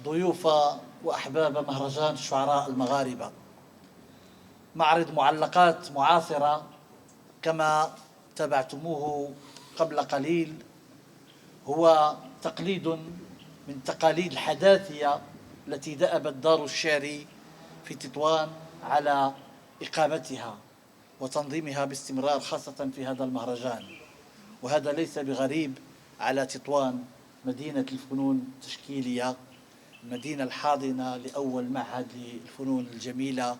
ضيوف وأحباب مهرجان الشعراء المغاربة، معرض معلقات معاصرة كما تابعتموه قبل قليل، هو تقليد من تقاليد الحداثية التي دأبت دار الشعر في تطوان على إقامتها وتنظيمها باستمرار، خاصة في هذا المهرجان. وهذا ليس بغريب على تطوان، مدينة الفنون التشكيلية، المدينة الحاضنة لأول معهد للفنون الجميلة،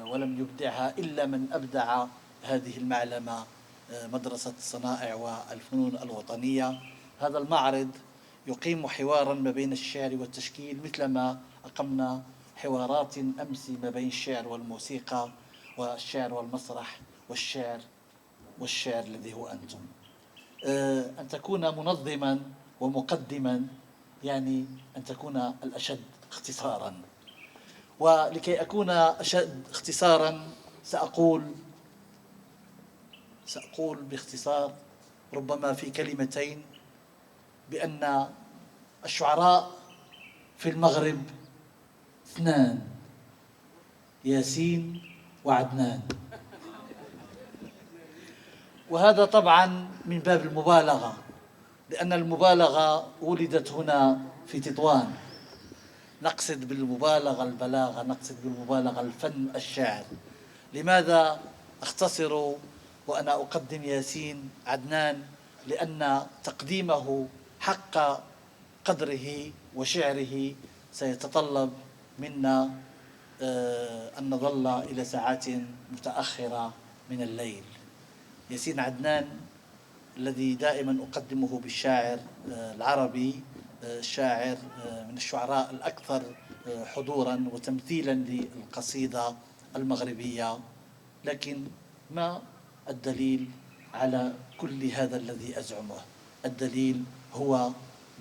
ولم يبدعها إلا من أبدع هذه المعلمة، مدرسة الصنائع والفنون الوطنية. هذا المعرض يقيم حوارا ما بين الشعر والتشكيل، مثلما أقمنا حوارات أمس ما بين الشعر والموسيقى والشعر والمسرح والشعر الذي هو أنتم. أن تكون منظما ومقدما يعني أن تكون الأشد اختصارا، ولكي أكون أشد اختصارا سأقول باختصار ربما في كلمتين بأن الشعراء في المغرب اثنان: ياسين وعدنان. وهذا طبعا من باب المبالغة، لأن المبالغة ولدت هنا في تطوان. نقصد بالمبالغة البلاغة، نقصد بالمبالغة الفن، الشعر. لماذا أختصر وأنا أقدم ياسين عدنان؟ لأن تقديمه حق قدره وشعره سيتطلب منا أن نظل إلى ساعات متأخرة من الليل. ياسين عدنان الذي دائما أقدمه بالشاعر العربي، شاعر من الشعراء الأكثر حضورا وتمثيلا للقصيدة المغربية. لكن ما الدليل على كل هذا الذي أزعمه؟ الدليل هو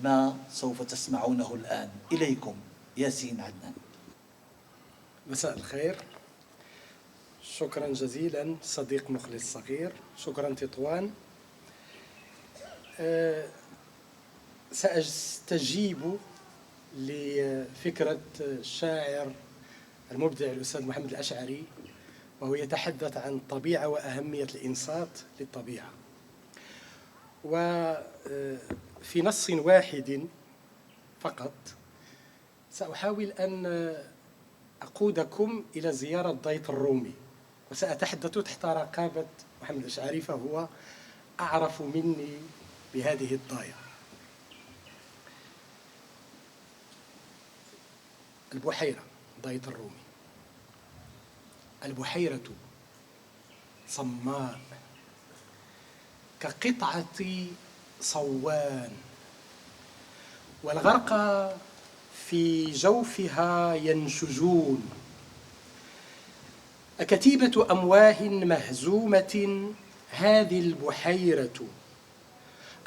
ما سوف تسمعونه الآن. إليكم ياسين عدنان. مساء الخير، شكرا جزيلا صديق مخلص صغير، شكرا تطوان. سأستجيب لفكرة الشاعر المبدع الأستاذ محمد الأشعري، وهو يتحدث عن الطبيعة وأهمية الإنصات للطبيعة. وفي نص واحد فقط سأحاول أن أقودكم إلى زيارة ضيط الرومي، وسأتحدث تحت رقابة محمد الأشعري، فهو أعرف مني بهذه الضاية. البحيرة، ضيط الرومي. البحيرة صماء كقطعة صوان، والغرق في جوفها ينشجون. أكتيبة أمواه مهزومة هذه البحيرة،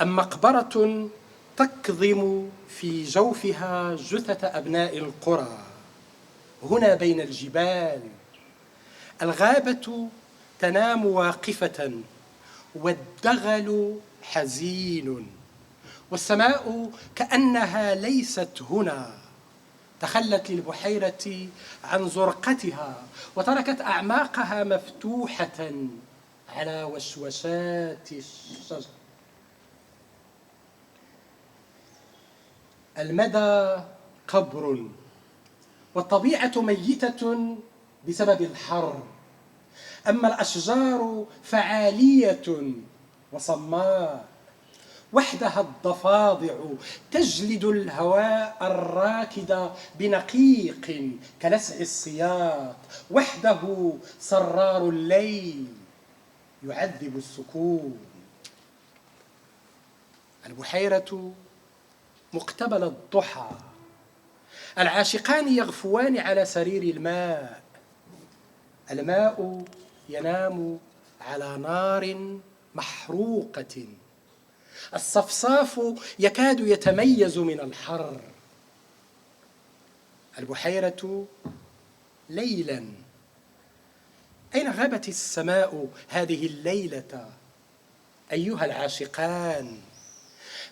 أم مقبرة تكظم في جوفها جثة أبناء القرى؟ هنا بين الجبال الغابة تنام واقفة، والدغل حزين، والسماء كأنها ليست هنا. تخلت للبحيرة عن زرقتها وتركت أعماقها مفتوحة على وشوشات الشجر. المدى قبر، والطبيعة ميتة بسبب الحر، أما الأشجار فعالية وصماء. وحدها الضفادع تجلد الهواء الراكد بنقيق كلسع الصياط. وحده صرار الليل يعذب السكون. البحيرة مقتبل الضحى، العاشقان يغفوان على سرير الماء. الماء ينام على نار محروقة، الصفصاف يكاد يتميز من الحر. البحيرة ليلا، أين غابت السماء هذه الليلة أيها العاشقان؟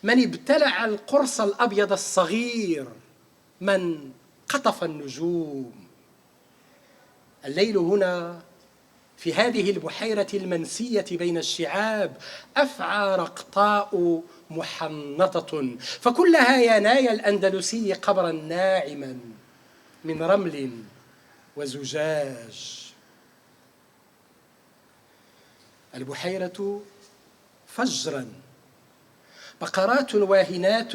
من ابتلع القرص الأبيض الصغير من قطف النجوم. الليل هنا في هذه البحيرة المنسية بين الشعاب أفعى رقطاء محنطة، فكلها ينايا الأندلسي قبرا ناعما من رمل وزجاج. البحيرة فجرا، بقرات واهنات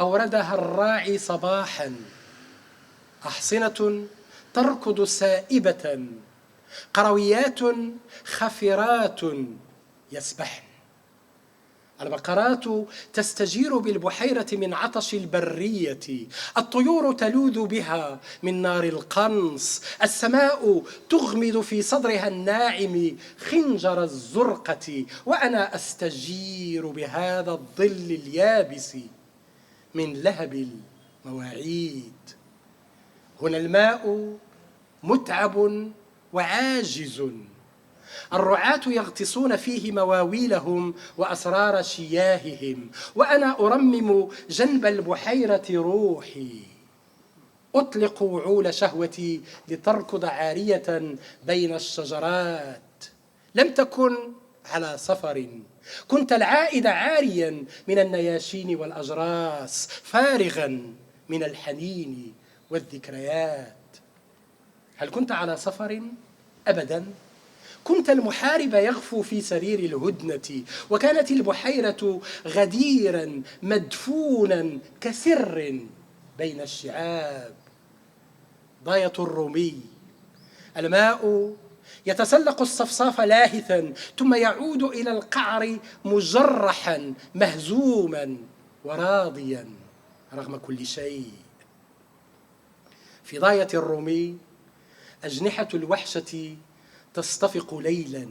أوردها الراعي صباحا، أحصنة تركض سائبة، قرويات خفرات يسبحن. البقرات تستجير بالبحيرة من عطش البرية، الطيور تلوذ بها من نار القنص، السماء تغمد في صدرها الناعم خنجر الزرقة، وأنا أستجير بهذا الظل اليابس من لهب المواعيد. هنا الماء متعب وعاجز، الرعاة يغطسون فيه مواويلهم وأسرار شياههم، وأنا أرمم جنب البحيرة روحي، أطلق وعول شهوتي لتركض عارية بين الشجرات. لم تكن على سفر، كنت العائد عاريا من النياشين والأجراس، فارغا من الحنين والذكريات. هل كنت على سفر؟ أبدا، كنت المحارب يغفو في سرير الهدنة، وكانت البحيرة غديرا مدفونا كسر بين الشعاب. ضاية الرومي، الماء يتسلق الصفصاف لاهثا ثم يعود إلى القعر مجرحا مهزوما وراضيا رغم كل شيء. في ضاية الرومي أجنحة الوحشة تصطفق ليلا،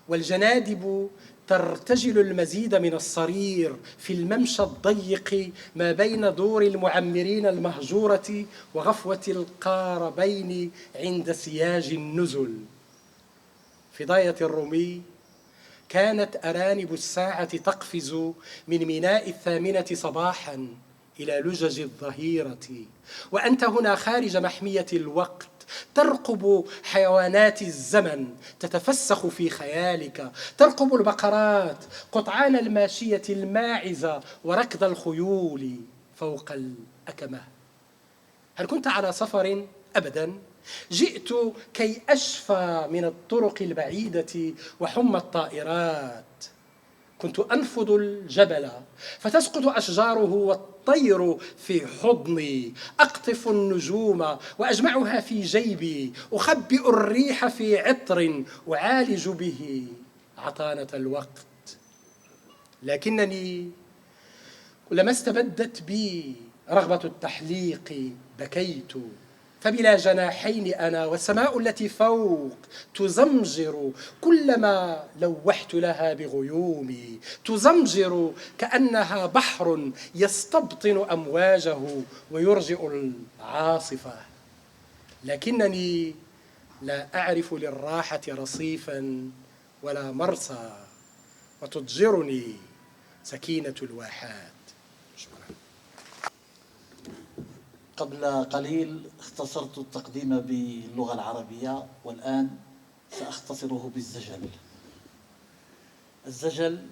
والجنادب ترتجل المزيد من الصرير في الممشى الضيق ما بين دور المعمرين المهجورة وغفوة القاربين عند سياج النزل. في ضاية الرومي كانت أرانب الساعة تقفز من ميناء 8 صباحا إلى لجج الظهيرة، وأنت هنا خارج محمية الوقت ترقب حيوانات الزمن تتفسخ في خيالك، ترقب البقرات، قطعان الماشية الماعزة، وركض الخيول فوق الأكمة. هل كنت على سفر؟ أبدا، جئت كي أشفى من الطرق البعيدة وحمى الطائرات. كنت أنفض الجبل فتسقط أشجاره والطير في حضني، أقطف النجوم وأجمعها في جيبي، أخبئ الريح في عطر أعالج به عطانة الوقت. لكنني كلما استبدت بي رغبة التحليق بكيت، فبلا جناحين أنا، والسماء التي فوق تزمجر كلما لوحت لها بغيومي، تزمجر كأنها بحر يستبطن أمواجه ويرجئ العاصفة. لكنني لا أعرف للراحة رصيفا ولا مرسى، وتضجرني سكينة الواحات. شكرا. قبل قليل اختصرت التقديم باللغة العربية، والآن سأختصره بالزجل. الزجل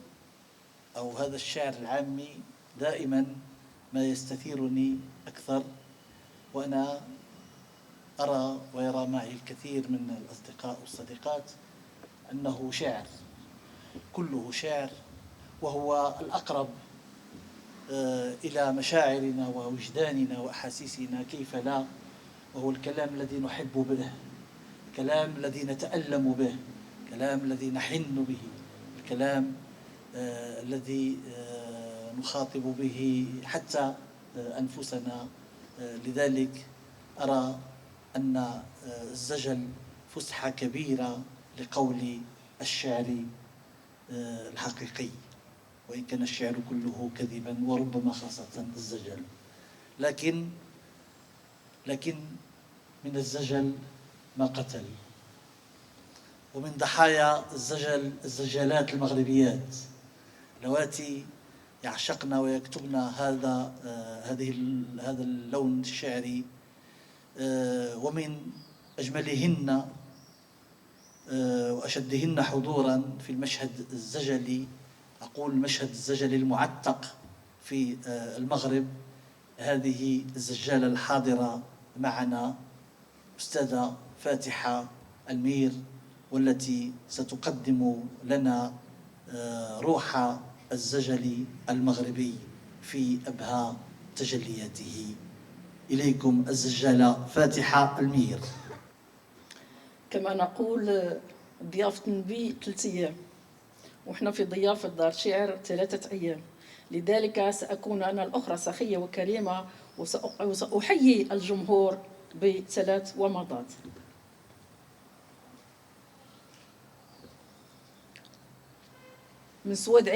أو هذا الشعر العامي دائما ما يستثيرني أكثر، وأنا أرى ويرى معي الكثير من الأصدقاء والصديقات أنه شعر، كله شعر، وهو الأقرب إلى مشاعرنا ووجداننا وأحاسيسنا، كيف لا، وهو الكلام الذي نحب به، الكلام الذي نتألم به، الكلام الذي نحن به، الكلام الذي نخاطب به حتى أنفسنا. لذلك أرى أن الزجل فسحة كبيرة لقول الشعر الحقيقي، وإن كان الشعر كله كذبا وربما خاصة الزجل. لكن من الزجل ما قتل، ومن ضحايا الزجل الزجالات المغربيات اللواتي يعشقن ويكتبن هذا اللون الشعري، ومن أجملهن وأشدهن حضورا في المشهد الزجلي، أقول المشهد الزجلي المعتق في المغرب، هذه الزجالة الحاضرة معنا أستاذة فاتحة المير، والتي ستقدم لنا روح الزجل المغربي في أبهى تجلياته. إليكم الزجالة فاتحة المير. كما نقول ضيافة النبي 3 أيام، وإحنا في ضيافة دار شعر 3 أيام، لذلك سأكون أنا الأخرى سخية وكريمة، وسأحيي الجمهور ب3 ومضات. من سواد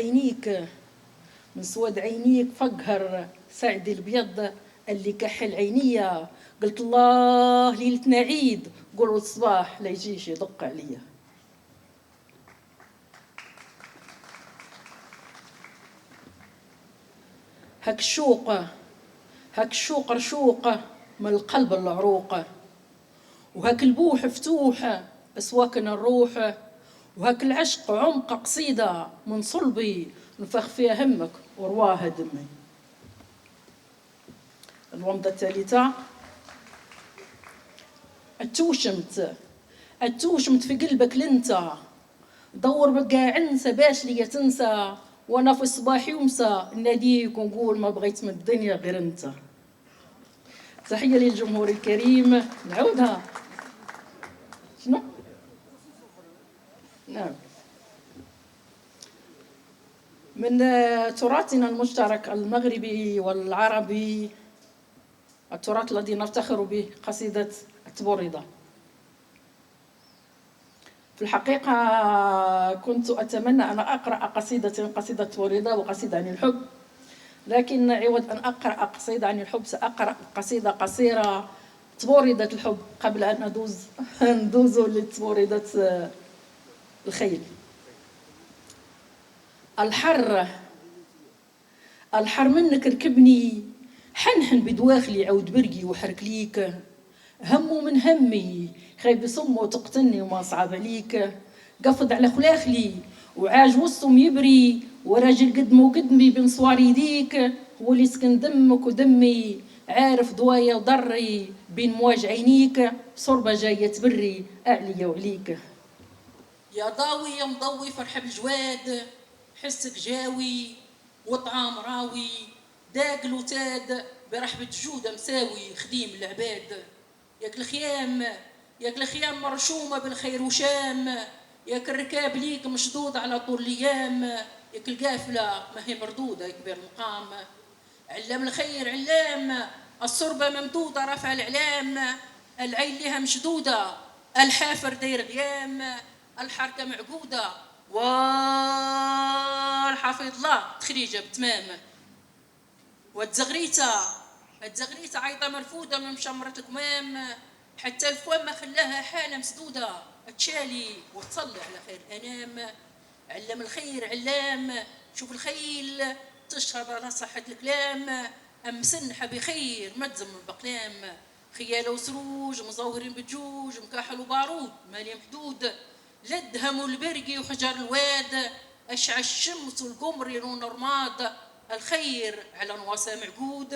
عينيك فقهر سعد البيض اللي كحل عينيا، قلت الله ليلتنا عيد، قولوا الصباح لا يجيش يدق عليا. هك الشوق رشوق من القلب العروق، وهك البوح فتوح أسواكنا الروح، وهك العشق عمق قصيدة من صلبي نفخ فيها همك ورواها دمي. الومضة الثالثة: التوشمت في قلبك لنتا، دور بقى عنسى باش لي تنسى، وانا في الصباح يمسى ناديك ونقول ما بغيت من الدنيا غير انت. تحية للجمهور الكريم. نعودها شنو؟ نعم. من تراثنا المشترك المغربي والعربي، التراث الذي نفتخر به، قصيدة التبوريدة. في الحقيقة كنت أتمنى أن أقرأ قصيدة تبوريدة وقصيدة عن الحب، لكن عوض أن أقرأ قصيدة عن الحب سأقرأ قصيدة قصيرة تبوريدة الحب قبل أن ندوز لتبوريدة الخيل. الحر منك ركبني، حنحن بدواخلي عود برقي وحرك ليك، همو من همي خايب يصم وتقتلني وما صعب عليك، قفض على خلاخلي وعاج وسطهم يبري، وراجل قدمه وقدمي بين صوار يديك، هو اللي سكن دمك ودمي، عارف ضوايا وضري بين مواج عينيك، صربة جاية تبري أعليا وعليك. يا ضاوي يا مضوي فرحة بالجواد، حسك جاوي وطعام راوي، داقل وتاد برحبة جودة مساوي خديم العباد. ياك الخيام مرشومة بالخير وشام، ياك الركاب ليك مشدود على طول الايام، ياك القافلة ما هي مردودة يا كبير المقام. علام الخير علام، الصربة ممدودة رفع الإعلام، العين لها مشدودة، الحافر داير غيام، الحركة معقودة والحفيظ لا تخريجة بتمام. والتزغريتة عيطة مرفودة من مشمرة الكمام، حتى الفم ما خلاها حالة مسدودة، تشالي وتصلي على خير أنام. علم الخير علام، شوف الخيل تشهد على صحة الكلام، مسنحة بخير ما تزم بقلام، خيالة وسروج مزورين بالجوج، مكاحل وبارود مالي محدود، لدهم البرقي وحجر الواد، أشعى الشمس والقمر يلون رماد، الخير على نواصي معقود.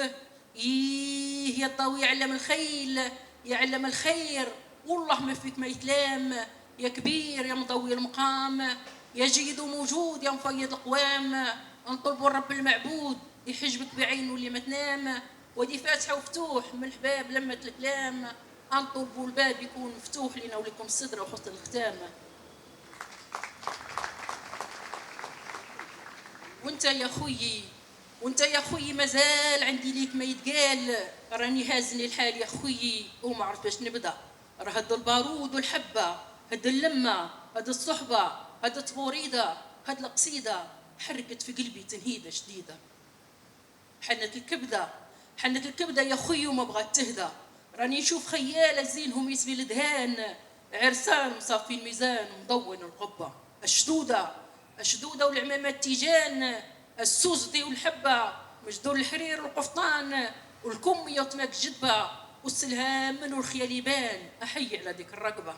يا الضوي يعلم الخيل يعلم الخير، والله ما فيك ما يتلام، يا كبير يا مضوي المقام، يا جيد وموجود يا مفيض القوام، انطلبوا الرب المعبود يحجبك بعينه اللي ما تنام، ودي فاتحه وفتوح من الحباب لمة الكلام، انطلبوا الباب يكون مفتوح لنا ولكم الصدر وحسن الختام. وانت يا خويي مازال عندي ليك ما يتقال، راني هازني الحال يا خويي وما عرفت باش نبدا، راه هاد البارود والحبه، هاد اللمه، هاد الصحبه، هاد التبوريده، هاد القصيده حركت في قلبي تنهيده شديده. حنت الكبده يا خويي وما بغات تهدى، راني نشوف خياله زينهم يسبي الدهان، عرسان مصافي الميزان ومضون القبه، الشدوده والعمامه التيجان، السوزدي والحبة مجدول الحرير والقفطان والكمية وتماك الجدبة والسلهام والخياليبان. أحيي على ذيك الرقبة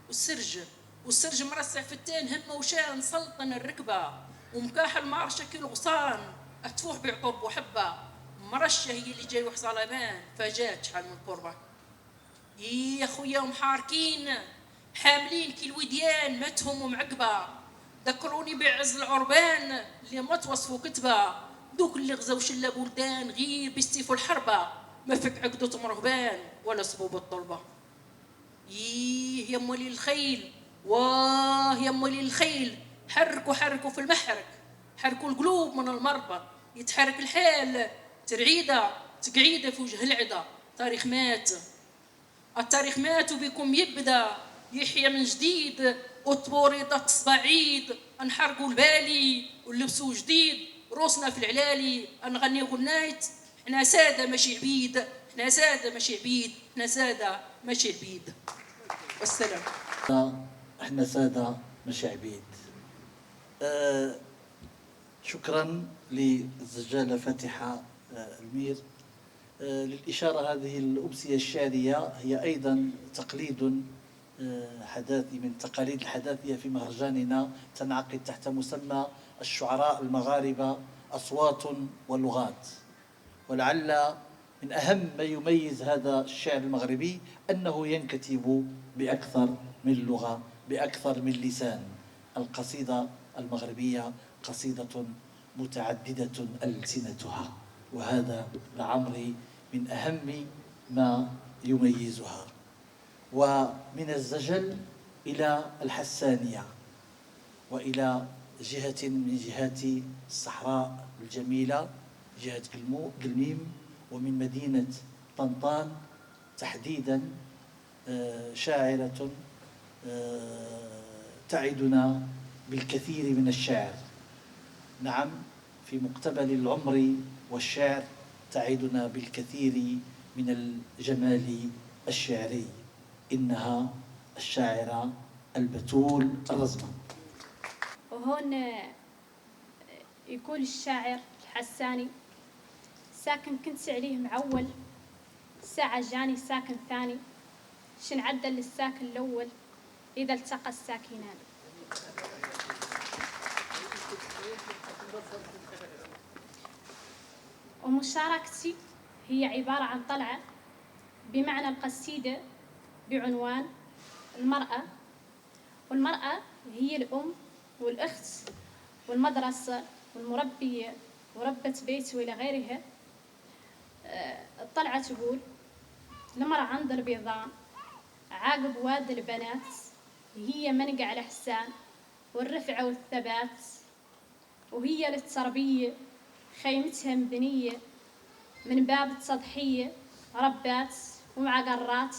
والسرج مرصع في التين همه وشان سلطن الركبة ومكاحل معرشة كيلو غصان أتفوح بعطور وحبة مرشة هي اللي جاي وحصالبان فجات شحال من قربة. يا خويا محاركين حاملين كي الوديان متهم ومعقبة ذكروني بعز العربان اللي ما توصفوا كتبة دوك اللي غزاو شلا بلدان غير بيستيفوا الحربة ما فك عقدة مرهبان ولا صبوب الطلبة. يا مولي الخيل واه يا مولي الخيل حركوا في المحرك حركوا القلوب من المربط يتحرك الحال ترعيدة تقعيدة في وجه العدا. التاريخ مات وبكم يبدا يحيى من جديد وطبوريطة الصباعيد نحرقوا البالي ونلبسوا جديد روسنا في العلالي نغني غنايت احنا سادة ماشي عبيد احنا سادة ماشي عبيد احنا سادة ماشي عبيد. والسلام. احنا سادة ماشي عبيد. شكرا للزجالة فاتحة المير. للإشارة هذه الأمسية الشعرية هي أيضا تقليد حداثي من تقاليد الحداثية في مهرجاننا تنعقد تحت مسمى الشعراء المغاربة أصوات ولغات. ولعل من أهم ما يميز هذا الشعر المغربي أنه ينكتب بأكثر من لغة بأكثر من لسان. القصيدة المغربية قصيدة متعددة ألسنتها وهذا لعمري من أهم ما يميزها. ومن الزجل إلى الحسانية وإلى جهة من جهات الصحراء الجميلة جهة قلميم ومن مدينة طنطان تحديدا شاعرة تعدنا بالكثير من الشعر. نعم في مقتبل العمر والشعر تعدنا بالكثير من الجمال الشعري. إنها الشاعرة البتول الرزمة. وهون يقول الشاعر الحساني ساكن كنت عليه معول ساعة جاني ساكن ثاني شن عدل للساكن الأول إذا التقى الساكنان. ومشاركتي هي عبارة عن طلعة بمعنى القصيدة بعنوان المرأة. والمرأة هي الأم والأخت والمدرسة والمربية وربة بيت وإلى غيرها. الطلعة تقول المرأة عند البيضان عاقب واد البنات هي منقع الإحسان والرفعة والثبات وهي للتربية خيمتها مبنية من باب التضحية ربات ومعقرات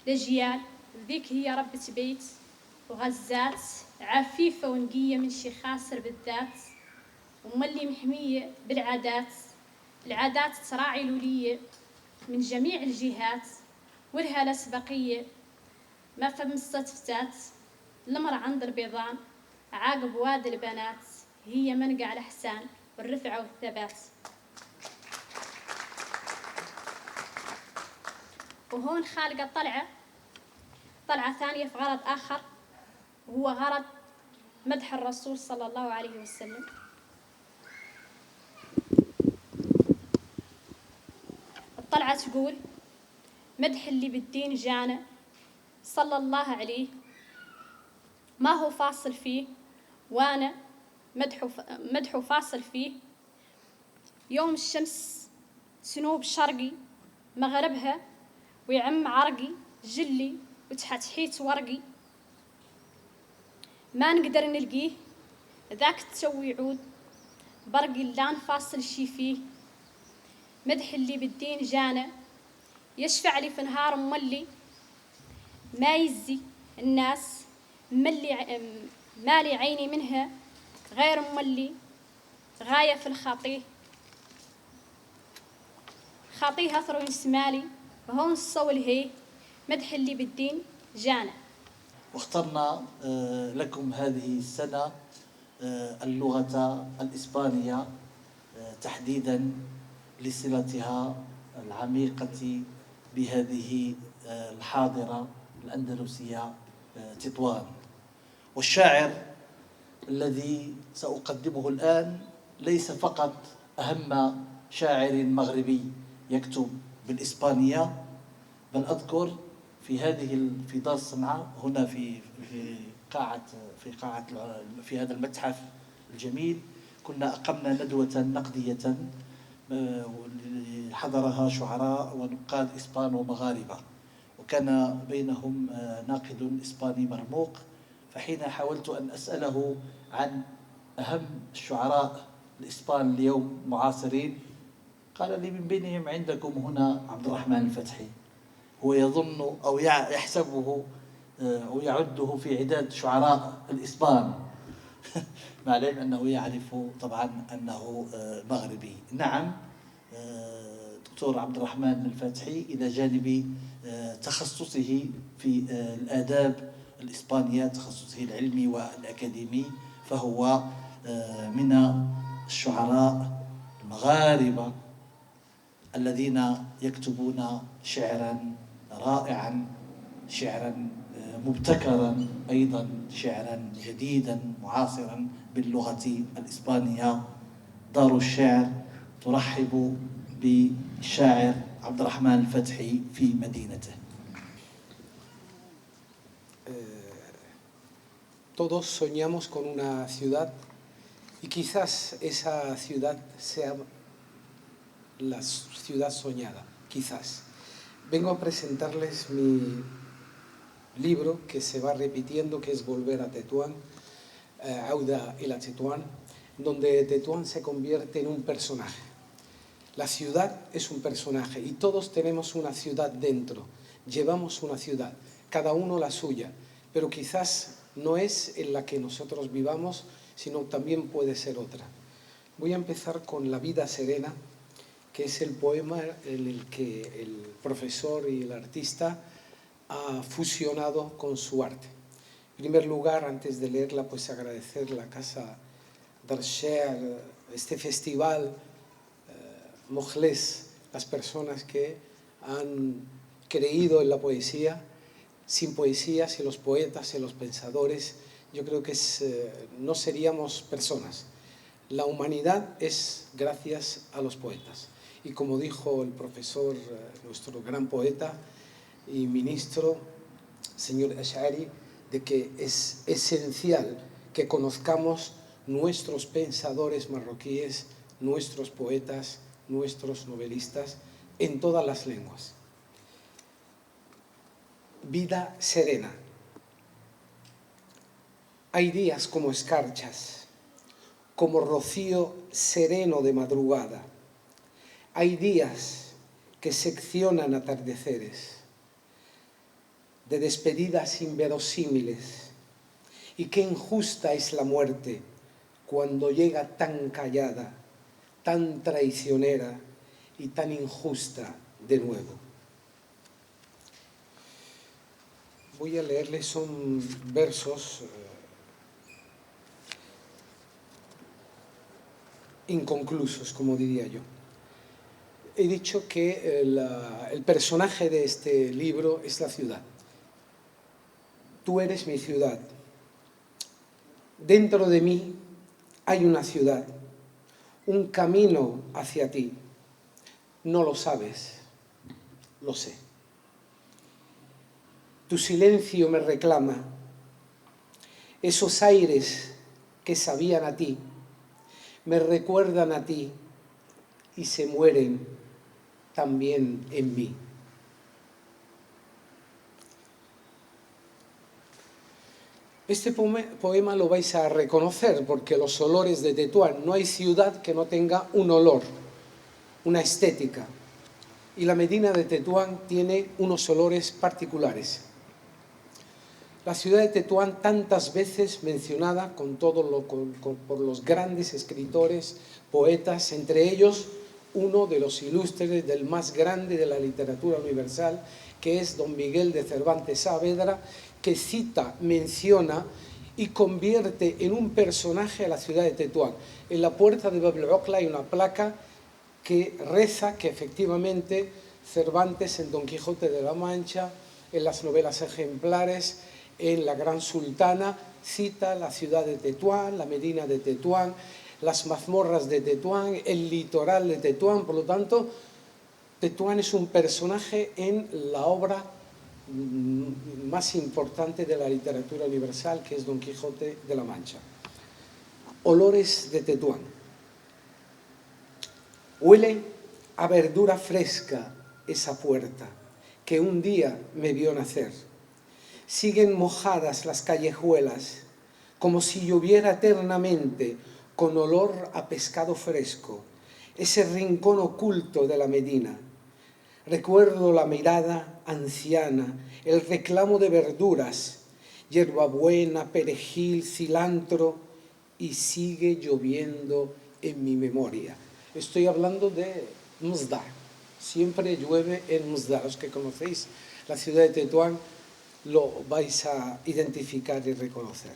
لجيال ذيك هي ربة بيت وغزات عفيفة ونقية من شي خاسر بالذات وملي محمية بالعادات العادات تراعي الولية من جميع الجهات ولها الأسبقية ما فمست فتات المرأة عند البيضان عاقب واد البنات هي منقع الإحسان والرفعة والثبات. وهون خالقة طلعة ثانية في غرض آخر وهو غرض مدح الرسول صلى الله عليه وسلم. الطلعة تقول مدح اللي بالدين جانا صلى الله عليه ما هو فاصل فيه وانا مدحه فاصل فيه يوم الشمس سنوب شرقي مغربها ويعم عرقي جلي وتحتحيت ورقي ما نقدر نلقيه ذاك تسوي عود برقي لا نفاصل شي فيه مدح اللي بالدين جانا يشفع لي في نهار مولي ما يزي الناس مالي عيني منها غير مولي غاية في الخطيه خطيها ثرو نسمالي وهون الصول هي مدح اللي بالدين جانا. واخترنا لكم هذه السنة اللغة الإسبانية تحديدا لصلتها العميقة بهذه الحاضرة الأندلسية تطوان. والشاعر الذي سأقدمه الآن ليس فقط أهم شاعر مغربي يكتب بالإسبانية، بل أذكر في دار الصنعاء هنا في هذا المتحف الجميل كنا أقمنا ندوة نقدية حضرها شعراء ونقاد إسبان ومغاربة، وكان بينهم ناقد إسباني مرموق. فحين حاولت أن أسأله عن أهم الشعراء الإسبان اليوم معاصرين قال لي من بينهم عندكم هنا عبد الرحمن الفتحي. هو يظن أو يحسبه أو يعده في عداد شعراء الإسبان مع العلم أنه يعرف طبعا أنه مغربي. نعم، دكتور عبد الرحمن الفتحي إلى جانب تخصصه في الآداب الإسبانية، تخصصه العلمي والأكاديمي، فهو من الشعراء المغاربة الذين يكتبون شعرا رائعا، شعرا مبتكرا، أيضا شعرا جديدا معاصرا باللغة الإسبانية. دار الشعر ترحب بالشاعر عبد الرحمن الفتحي في مدينته. Todos soñamos con una ciudad y quizás esa ciudad sea la ciudad soñada, quizás. Vengo a presentarles mi libro que se va repitiendo, que es Volver a Tetuán, Auda ila Tetuán, donde Tetuán se convierte en un personaje. La ciudad es un personaje y todos tenemos una ciudad dentro, llevamos una ciudad, cada uno la suya, pero quizás no es en la que nosotros vivamos, sino también puede ser otra. Voy a empezar con La vida serena, que es el poema en el que el profesor y el artista ha fusionado con su arte. En primer lugar, antes de leerla, pues agradecer la Casa del Sher, este festival, Mojles, las personas que han creído en la poesía. Sin poesía, sin los poetas, sin los pensadores, yo creo que no seríamos personas. La humanidad es gracias a los poetas. Y como dijo el profesor, nuestro gran poeta y ministro, señor Ash'ari, de que es esencial que conozcamos nuestros pensadores marroquíes, nuestros poetas, nuestros novelistas, en todas las lenguas. Vida serena. Hay días como escarchas, como rocío sereno de madrugada. Hay días que seccionan atardeceres, de despedidas inverosímiles. Y qué injusta es la muerte cuando llega tan callada, tan traicionera y tan injusta de nuevo. Voy a leerles, son versos inconclusos, como diría yo. He dicho que el personaje de este libro es la ciudad. Tú eres mi ciudad. Dentro de mí hay una ciudad, un camino hacia ti. No lo sabes, lo sé. Tu silencio me reclama. Esos aires que sabían a ti, me recuerdan a ti y se mueren también en mí. Este poema lo vais a reconocer porque los olores de Tetuán, no hay ciudad que no tenga un olor, una estética. Y la Medina de Tetuán tiene unos olores particulares. La ciudad de Tetuán, tantas veces mencionada por los grandes escritores, poetas, entre ellos uno de los ilustres, del más grande de la literatura universal, que es don Miguel de Cervantes Saavedra, que cita, menciona y convierte en un personaje a la ciudad de Tetuán. En la puerta de Bab el-Okla hay una placa que reza que efectivamente Cervantes en Don Quijote de la Mancha, en las novelas ejemplares, en La Gran Sultana, cita la ciudad de Tetuán, la Medina de Tetuán, las mazmorras de Tetuán, el litoral de Tetuán. Por lo tanto, Tetuán es un personaje en la obra más importante de la literatura universal, que es Don Quijote de la Mancha. Olores de Tetuán. Huele a verdura fresca esa puerta que un día me vio nacer. Siguen mojadas las callejuelas, como si lloviera eternamente, con olor a pescado fresco, ese rincón oculto de la Medina. Recuerdo la mirada anciana, el reclamo de verduras, hierbabuena, perejil, cilantro, y sigue lloviendo en mi memoria. Estoy hablando de Mzdar. Siempre llueve en Mzdar. Los que conocéis la ciudad de Tetuán lo vais a identificar y reconocer.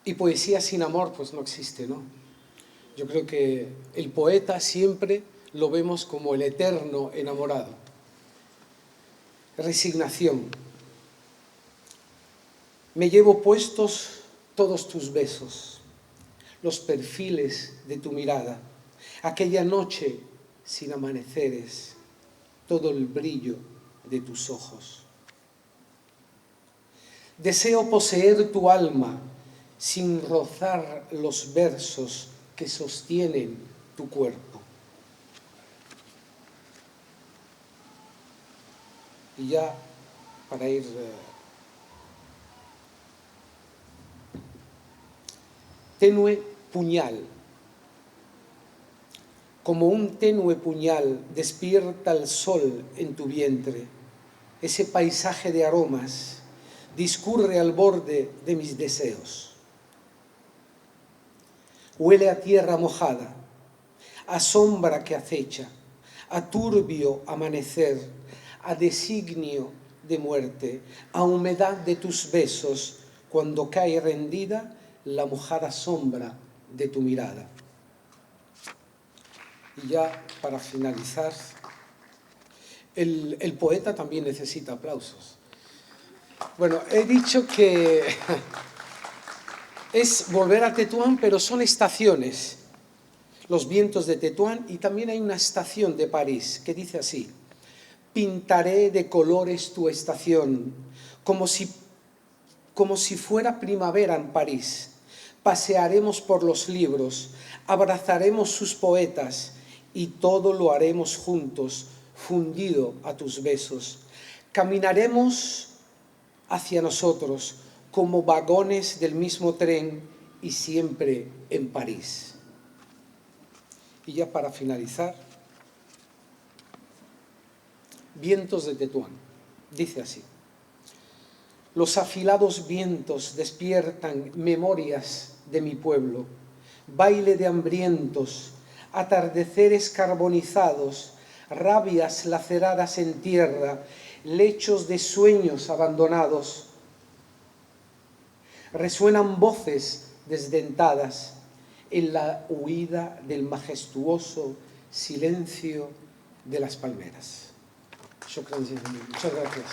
Y poesía sin amor, pues no existe, ¿no? Yo creo que el poeta siempre lo vemos como el eterno enamorado. Resignación. Me llevo puestos todos tus besos, los perfiles de tu mirada, aquella noche sin amaneceres, todo el brillo de tus ojos. Deseo poseer tu alma sin rozar los versos que sostienen tu cuerpo. Y ya para ir tenue puñal. Como un tenue puñal despierta el sol en tu vientre. Ese paisaje de aromas discurre al borde de mis deseos. Huele a tierra mojada, a sombra que acecha, a turbio amanecer, a designio de muerte, a humedad de tus besos, cuando cae rendida la mojada sombra de tu mirada. Y ya para finalizar, el poeta también necesita aplausos. Bueno, he dicho que es volver a Tetuán, pero son estaciones. Los vientos de Tetuán, y también hay una estación de París que dice así: pintaré de colores tu estación, como si fuera primavera en París. Pasearemos por los libros, abrazaremos sus poetas, y todo lo haremos juntos, fundido a tus besos. Caminaremos hacia nosotros como vagones del mismo tren, y siempre en París. Y ya para finalizar, vientos de Tetuán. Dice así: los afilados vientos despiertan memorias de mi pueblo, baile de hambrientos, atardeceres carbonizados, rabias laceradas en tierra, lechos de sueños abandonados. Resuenan voces desdentadas en la huida del majestuoso silencio de las palmeras. Muchas gracias.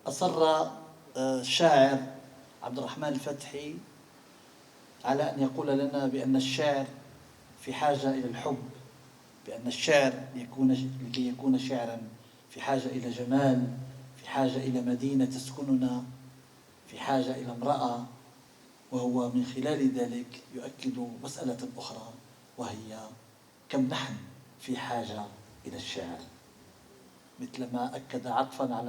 أصر الشاعر عبد الرحمن الفتحي على أن يقول لنا بأن الشعر في حاجة إلى الحب، بأن الشعر لكي يكون شعرا في حاجة إلى جمال، في حاجة إلى مدينة تسكننا، في حاجة إلى امرأة. وهو من خلال ذلك يؤكد مسألة أخرى، وهي كم نحن في حاجة إلى الشعر، مثلما أكد عطفا على